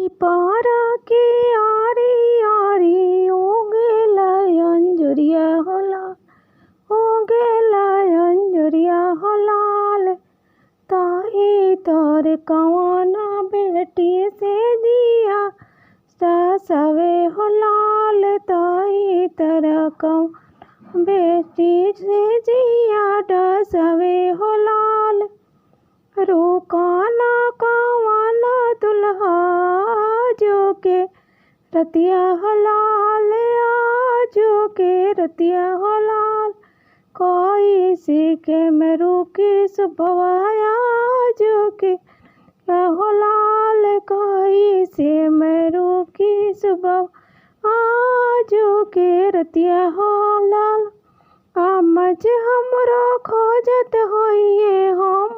पारा के आरी आरी ओगेला अंजुरिया होला, ओगेला अंजुरिया होलाल। ताही तोर कवाना बेटी से दिया सवे होलाल। ताही तर कवाना बेटी से दिया सवे होलाल। रोकाना कवाना दुल्हा जो के रतिया होलाल, आजो के रतिया होलाल। कोई सीखे में रुकी सुबवाया जो के होलाल। कोई से में रुकी सुबह आजो के रतिया होलाल। आमज हमरो खोजत होइए हम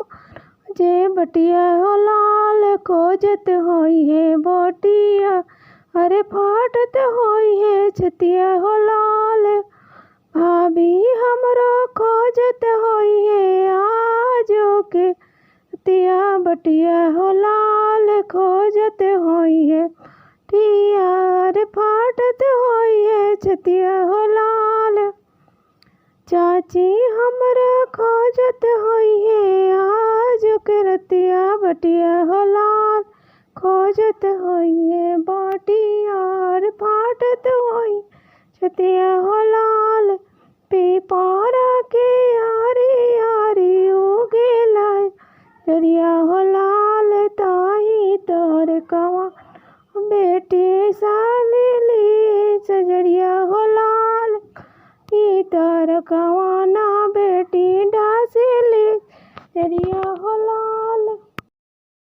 जे बटिया होलाल। खोजत होइए बटिया अरे फाटत होइए छतिया होलाल। भाभी हमरो खोजत होइए आजो के रतिया बटिया होलाल। खोजत होइए टिया अरे फाटत होइए छतिया होलाल। चाची हमरा खोजत होइए आजो के रतिया बटिया होलाल। खोजत होइए बटिया अरे फाटत होइए छतिया होलाल। पीपारा के आरी आरी उगेला अंजुरिया होलाल। ताही तोर कवाना बेटी सानेली सजरिया होलाल। ताही तोर कवाना बेटी डासेली सजरिया